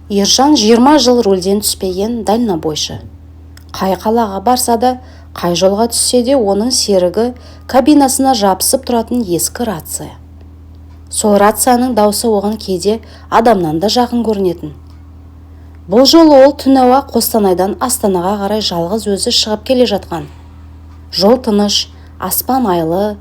Ержан 20 жыл рөлден түспеген дальнобойшы. Қай қалаға барса да, қай жолға түссе де оның серігі кабинасына жабысып тұратын ескі рация. Сол рацияның даусы оған кейде адамнан да жақын көрінетін. Бұл жолы ол түн ауа Қостанайдан Астанаға қарай жалғыз өзі шығып келе жатқан. Жол тыныш, аспан айлы,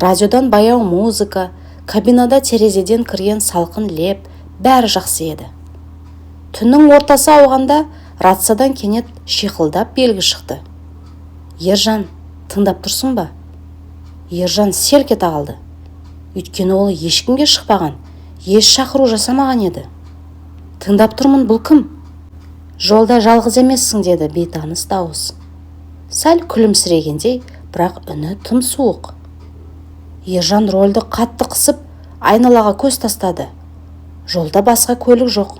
радиодан баяу музыка, кабинада терезеден кірген салқын леп, бәрі жақсы еді. Түннің ортасы ауғанда рациядан кенет шиқылдап белгі шықты. Ержан, тыңдап тұрсың ба? Ержан селк ете қалды. Өйткені ол ешкімге шықпаған, еш шақыру жасамаған еді. Тыңдап тұрмын, бұл кім? Жолда жалғыз емессің, деді бейтаныс дауыс. Сәл күлімсірегендей, бірақ үні тым суық. Ержан рөлді қатты қысып, айналаға көз тастады. Жолда басқа көлік жоқ.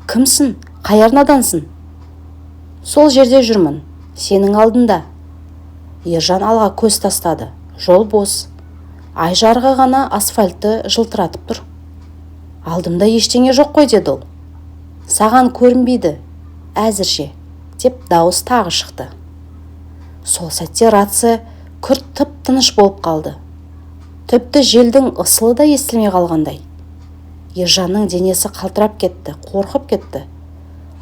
Кімсің? Қай арнадансың? Сол жерде жүрмін, сенің алдында. Ержан алға көз тастады. Жол бос. Ай жарығы ғана асфальтты жылтыратып тұр. Алдымда ештеңе жоқ қой, деді ол. Саған көрінбейді, әзірше, деп дауыс тағы шықты. Сол сәтте рация күрт тып-тыныш болып қалды. Тіпті желдің ысылы да естілмей қалғандай. Ержанның денесі қалтырап кетті, қорқып кетті.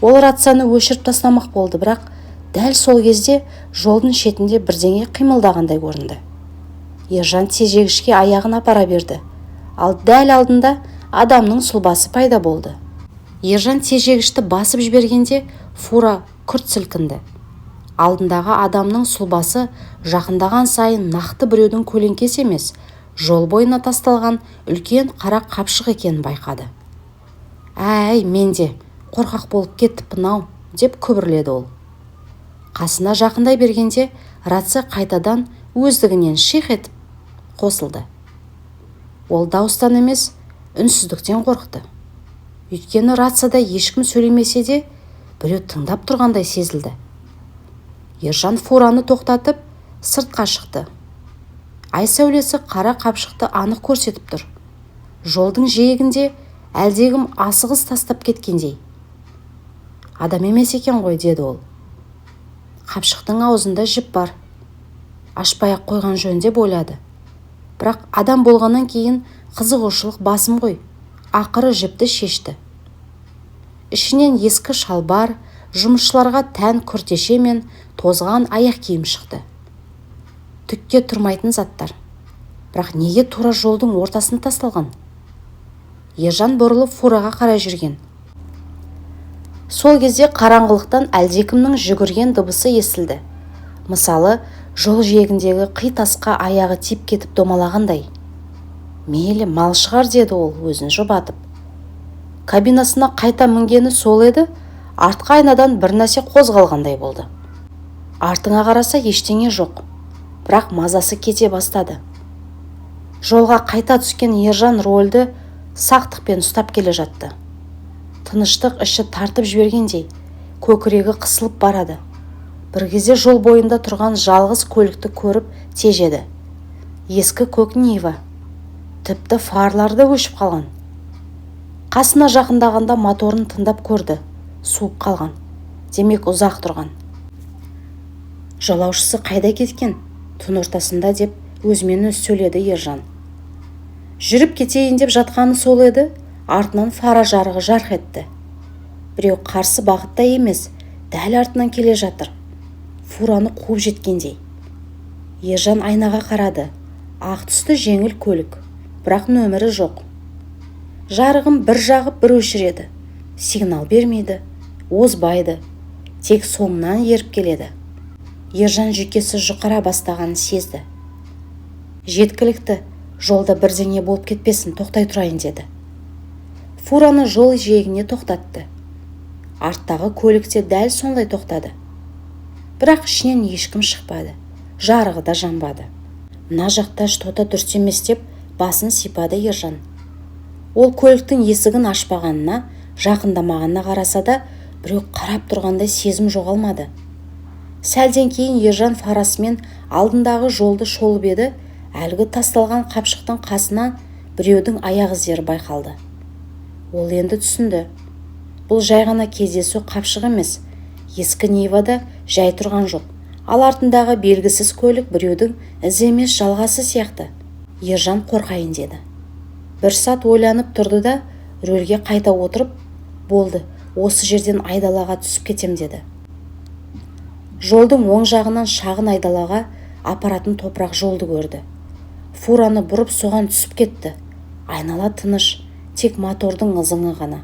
Ол рацияны өшіріп тастамақ болды, бірақ дәл сол кезде жолдың шетінде бірдеңе қимылдағандай көрінді. Ержан тежегішке аяғын апара берді, ал дәл алдында адамның сұлбасы пайда болды. Ержан тежегішті басып жібергенде фура күрт сілкінді. Алдындағы адамның сұлбасы жақындаған сайын нақты біреудің көлеңкесі емес, жол бойына тасталған үлкен қара қапшық екенін байқады. Әй, менде қорқақ болып кеттіппін-ау, деп күбірледі ол. Қасына жақындай бергенде рация қайтадан өздігінен шиқ етіп қосылды. Ол дауыстан емес, үнсіздіктен қорықты. Өйткені рацияда ешкім сөйлемесе де, біреу тыңдап тұрғандай сезілді. Ержан фураны тоқтатып, сыртқа шықты. Ай сәулесі қара қапшықты анық көрсетіп тұр. Жолдың жиегінде әлдегім асығыс тастап кеткендей. Адам емес екен ғой, деді ол. Қапшықтың аузында жіп бар. Ашпай-ақ қойған жөн деп ойлады. Бірақ адам болғаннан кейін қызығушылық басым ғой. Ақыры жіпті шешті. Ішінен ескі шалбар, жұмысшыларға тән күртеше мен тозған аяқ киім шықты. Түкке тұрмайтын заттар. Бірақ неге тура жолдың ортасын тасталған? Ержан бұрылып фураға қарай жүрген. Сол кезде қараңғылықтан әлдекімнің жүгірген дыбысы естілді. Мысалы, жол жиегіндегі қи тасқа аяғы тиіп кетіп домалағандай. Мейлі, мал шығар, деді ол өзін жұбатып. Кабинасына қайта мінгені сол еді, артқы айнадан бір нәрсе қозғалғандай болды. Артыңа қараса ештеңе жоқ, бірақ мазасы кете бастады. Жолға қайта түскен Ержан рөлді сақтықпен ұстап келе жатты. Тыныштық іші тартып жібергендей, көкірегі қысылып барады. Бір кезде жол бойында тұрған жалғыз көлікті көріп тежеді. Ескі көк Нива. Тіпті фарлары да өшіп қалған. Қасына жақындағанда моторын тыңдап көрді. Суып қалған. Демек ұзақ тұрған. Жолаушысы қайда кеткен? Түн ортасында, деп өзімен өз сөйледі Ержан. Жүріп кетейін деп жатқаны сол еді, артынан фара жарығы жарқ етті. Біреу қарсы бағытта емес, дәл артынан келе жатыр. Фураны қуып жеткендей. Ержан айнаға қарады. Ақ түсті жеңіл көлік, бірақ нөмірі жоқ. Жарығым бір жағып бір өшіреді. Сигнал бермейді, озбайды. Тек соңынан еріп келеді. Ержан жүйкесі жұқара бастағанын сезді. Жеткілікті, жолда бірдеңе болып кетпесін, тоқтай тұрайын, деді. Фураны жол жиегіне тоқтатты. Арттағы көлікте дәл сондай тоқтады. Бірақ ішінен ешкім шықпады. Жарығы да жанбады. Мына жақта что-то дұрыс емес деп басын сипады Ержан. Ол көліктің есігін ашпағанына, жақындамағанына қараса да, біреу қарап тұрғандай сезім жоғалмады. Сәлден кейін Ержан фарасымен алдындағы жолды шолып еді, әлгі тасталған қапшықтың қасына біреудің аяқ іздері байқалды. Ол енді түсінді. Бұл жай ғана кездесу қапшық емес. Ескі Нивада жай тұрған жоқ. Ал артындағы белгісіз көлік біреудің ізі емес жалғасы сияқты. Ержан қорқайын деді. Бір сәт ойланып тұрды да рөлге қайта отырып, болды, осы жерден айдалаға түсіп кетем деді. Жолдың оң жағынан шағын айдалаға апаратын топырақ жолды көрді. Фураны бұрып соған түсіп кетті. Айнала тыныш, тек мотордың ызыңы ғана.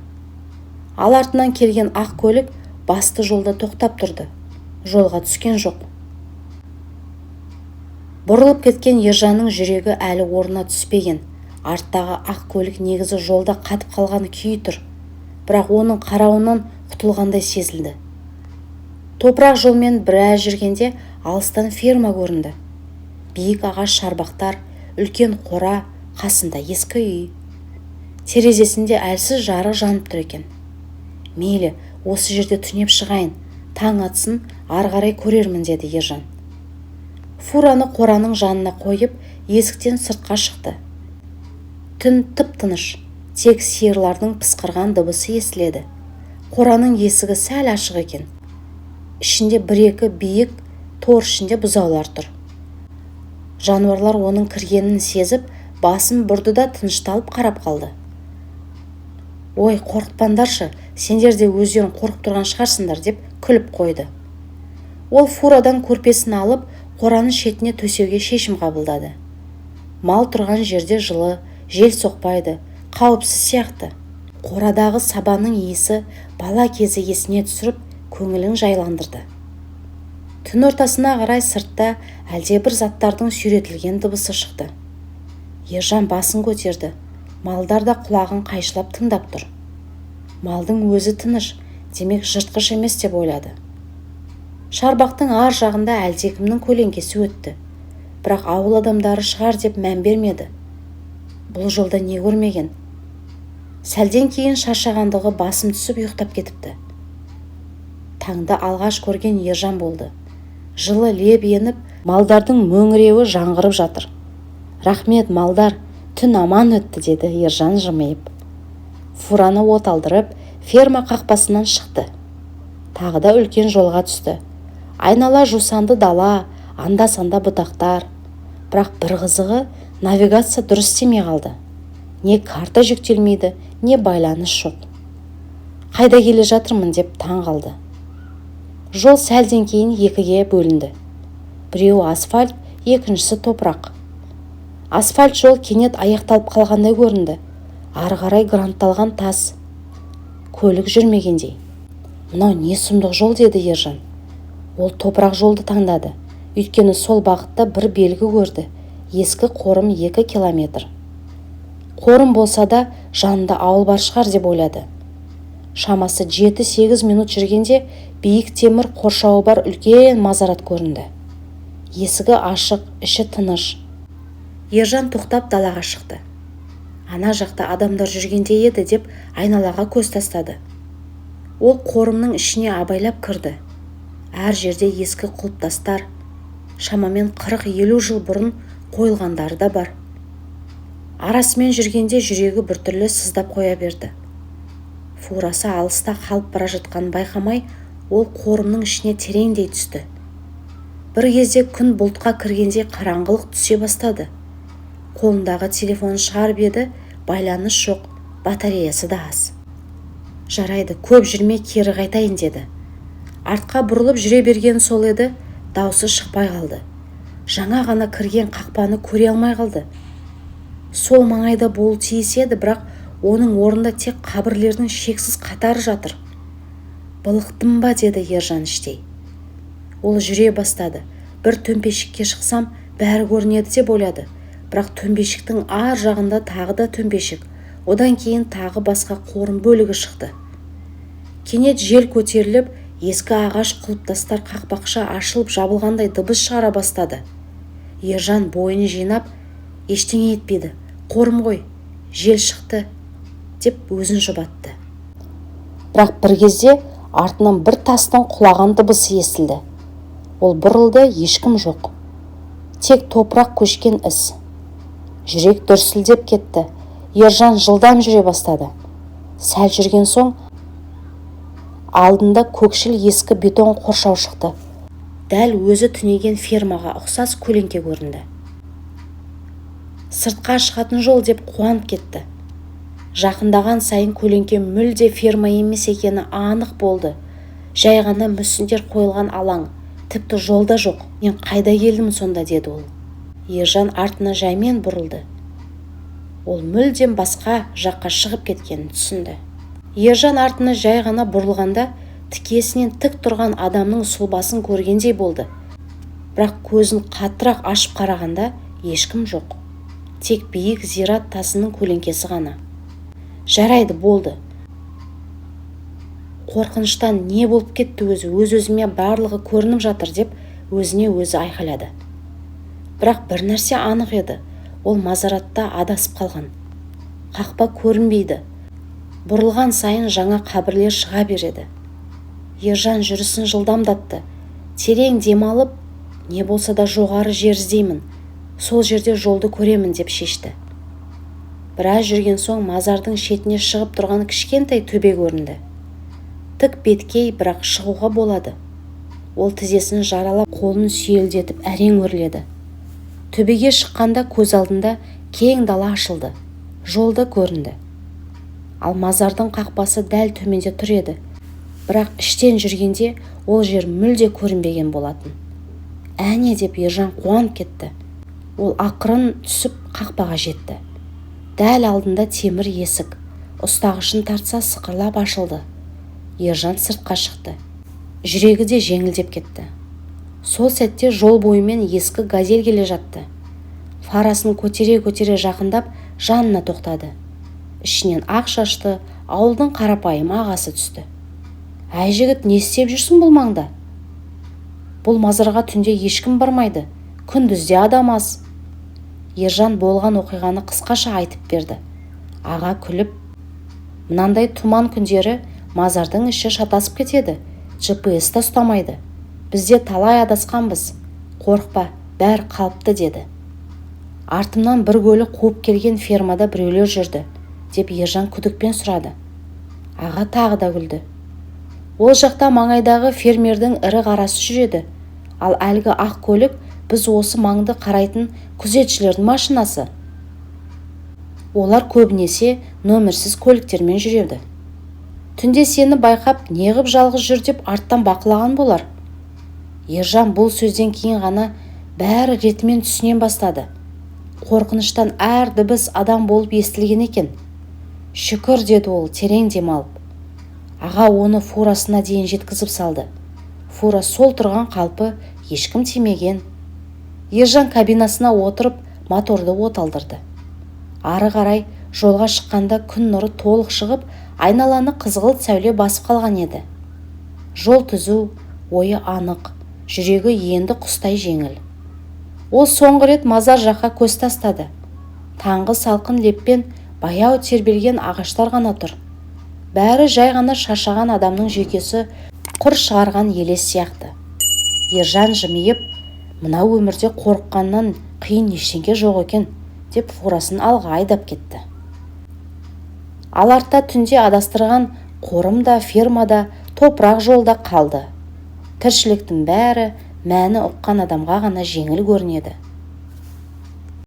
Ал артынан келген ақ көлік басты жолда тоқтап тұрды. Жолға түскен жоқ. Бұрылып кеткен Ержанның жүрегі әлі орнына түспеген. Арттағы ақ көлік негізі жолда қатып қалған күйі тұр. Бірақ оның қарауынан құтылғандай сезілді. Топырақ жолмен біраз жүргенде алыстан ферма көрінді. Биік ағаш шарбақтар, үлкен қора, қасында ескі үй. Терезесінде әлсіз жарық жанып тұр екен. Мейлі, осы жерде түнеп шығайын, таң атсын, ары қарай көрермін деді Ержан. Фураны қораның жанына қойып, есіктен сыртқа шықты. Түн тып-тыныш, тек сиырлардың пысқырған дыбысы естіледі. Қораның есігі сәл ашық екен. Ішінде бір-екі биік тор ішінде бұзаулар тұр. Жануарлар оның кіргенін сезіп, басын бұрды да тынышталып қарап қалды. Ой, қорқытпаңдаршы, сендер де өздерің қорқып тұрған шығарсыңдар деп күліп қойды. Ол фурадан көрпесін алып, қораның шетіне төсеуге шешім қабылдады. Мал тұрған жерде жылы, жел соқпайды, қауіпсіз сияқты. Қорадағы сабанның иісі бала кезі есіне түсіріп, көңілін жайландырды. Түн ортасына қарай сыртта әлдебір заттардың сүйретілген дыбысы шықты. Ержан басын көтерді. Малдар да құлағын қайшылап тыңдап тұр. Малдың өзі тыныш, демек жыртқыш емес деп ойлады. Шарбақтың ар жағында әлдекімнің көлеңкесі өтті. Бірақ ауыл адамдары шығар деп мән бермеді. Бұл жолда не көрмеген? Сәлден кейін шаршағандығы басым түсіп ұйықтап кетіпті. Таңда алғаш көрген Ержан болды. Жылы леп еніп, малдардың мөңіреуі жаңғырып жатыр. Рахмет, малдар, түн аман өтті деді Ержан жымиып. Фураны от алдырып, ферма қақпасынан шықты. Тағы да үлкен жолға түсті. Айнала жусанды дала, анда-санда бұтақтар. Бірақ бір қызығы, навигация дұрыс істемей қалды. Не карта жүктелмейді, не байланыс жоқ. Қайда келе жатырмын деп таң қалды. Жол сәлден кейін екіге бөлінді. Біреуі асфальт, екіншісі топырақ. Асфальт жол кенет аяқталып қалғандай көрінді. Ары қарай грантталған тас. Көлік жүрмегендей. Мынау не сұмдық жол деді Ержан. Ол топырақ жолды таңдады. Өйткені сол бағытта бір белгі көрді. Ескі қорым 2 километр. Қорым болса да жанында ауыл бар шығар деп ойлады. Шамасы 7-8 минут жүргенде биік темір қоршауы бар үлкен мазарат көрінді. Есігі ашық, іші тыныш. Ержан тоқтап далаға шықты. Ана жақта адамдар жүргенде еді деп айналаға көз тастады. Ол қорымның ішіне абайлап кірді. Әр жерде ескі құлыптастар, шамамен 40-50 жыл бұрын қойылғандары да бар. Арасымен жүргенде жүрегі біртүрлі сыздап қоя берді. Фурасы алыста қалып бара жатқанын байқамай, ол қорымның ішіне тереңдей түсті. Бір кезде күн бұлтқа кіргенде қараңғылық түсе бастады. Қолындағы телефон шығарып еді, байланыс жоқ, батареясы да аз. Жарайды, көп жүрмей кері қайтайын деді. Артқа бұрылып жүре берген сол еді, даусы шықпай қалды. Жаңа ғана кірген қақпаны көре алмай қалды. Сол маңайда болу тиіс еді, бірақ оның орнында тек қабірлердің шексіз қатары жатыр. Былықтым ба деді Ержан іштей. Ол жүре бастады. Бір төмпешікке шықсам, бәрі көрінеді деп ойлады. Бірақ төмпешіктің ар жағында тағы да төмпешік, одан кейін тағы басқа қорым бөлігі шықты. Кенет жел көтеріліп, ескі ағаш құлыптастар қақпақша ашылып жабылғандай дыбыс шығара бастады. Ержан бойын жинап, ештеңе етпеді. Қорым ғой, жел шықты деп өзін жұбатты. Бірақ бір кезде артынан бір тастың құлаған дыбысы естілді. Ол бұрылды, ешкім жоқ. Тек топырақ көшкен із. Жүрек дүрсілдеп кетті. Ержан жылдам жүре бастады. Сәл жүрген соң алдында көкшіл ескі бетон қоршау шықты. Дәл өзі түнеген фермаға ұқсас көлеңке көрінді. Сыртқа шығатын жол деп қуанып кетті. Жақындаған сайын көлеңке мүлде ферма емес екені анық болды. Жай ғана мүсіндер қойылған алаң, тіпті жолда жоқ. Мен қайда келдім сонда, деді ол. Ержан артына жаймен бұрылды. Ол мүлдем басқа жаққа шығып кеткенін түсінді. Ержан артына жай ғана бұрылғанда тікесінен тік тұрған адамның сұлбасын көргендей болды. Бірақ көзін қаттырақ ашып қарағанда ешкім жоқ. Тек биік зират тасының көлеңкесі ғана. Жарайды, болды. Қорқыныштан не болып кетті өз-өзіме барлығы көрініп жатыр деп өзіне өзі айқайлады. Бірақ бір нәрсе анық еді. Ол мазаратта адасып қалған. Қақпа көрінбейді. Бұрылған сайын жаңа қабірлер шыға береді. Ержан жүрісін жылдамдатты. Терең демалып, не болса да жоғары жер іздеймін. Сол жерде жолды көремін деп шешті. Біраз жүрген соң мазардың шетіне шығып тұрған кішкентай төбе көрінді. Тік беткей, бірақ шығуға болады. Ол тізесін жаралап, қолын сүйелдетіп әрең өрледі. Төбеге шыққанда көз алдында кең дала ашылды. Жолда көрінді. Ал мазардың қақпасы дәл төменде тұр еді. Бірақ іштен жүргенде ол жер мүлде көрінбеген болатын. Әне, деп Ержан қуанып кетті. Ол ақырын түсіп қақпаға жетті. Дәл алдында темір есік. Ұстағышын тартса сықырлап ашылды. Ержан сыртқа шықты. Жүрегі де жеңілдеп кетті. Сол сәтте жол бойымен ескі газель келе жатты. Фарасын көтере-көтере жақындап жанына тоқтады. Ішінен ақ шашты ауылдың қарапайым ағасы түсті. Әй жігіт, не істеп жүрсің бұл маңда? Бұл мазарға түнде ешкім бармайды. Күндізде адам аз. Ержан болған оқиғаны қысқаша айтып берді. Аға күліп, мынандай тұман күндері мазардың іші шатасып кетеді. GPS та ұстамайды. Бізде талай адасқанбыз. Қорықпа, бәр қалыпты, деді. Артымнан бір көлік қуып келген фермада біреулер жүрді, деп Ержан күдікпен сұрады. Аға тағы да күлді. Ол жақта маңайдағы фермердің ірі қарасы жүреді. Ал әлгі ақ көлік біз осы маңды қарайтын күзетшілердің машинасы. Олар көбінесе нөмірсіз көліктермен жүреді. Түнде сені байқап, неғып жалғыз жүр деп арттан бақылаған болар. Ержан бұл сөзден кейін ғана бәрі ретімен түсінен бастады. Қорқыныштан әр дыбыс адам болып естілген екен. Шүкір, деді ол терең демалып. Аға оны фурасына дейін жеткізіп салды. Фура сол тұрған қалпы, ешкім тимеген. Ержан кабинасына отырып моторды оталдырды. Ары қарай жолға шыққанда күн нұры толық шығып, айналаны қызғылт сәуле басып қалған еді. Жол түзу, ойы анық, жүрегі енді құстай жеңіл. Ол соңғы рет мазар жаққа көз тастады. Таңғы салқын леппен баяу тербелген ағаштар ғана тұр. Бәрі жай ғана шаршаған адамның жүйкесі құр шығарған елес сияқты. Ержан жымиып, мына өмірде қорыққаннан қиын ештеңе жоқ екен, деп фурасын алға айдап кетті. Ал артта түнде адастырған қорымда, фермада, топырақ жолда қалды. Тіршіліктің бәрі мәні ұққан адамға ғана жеңіл көрінеді.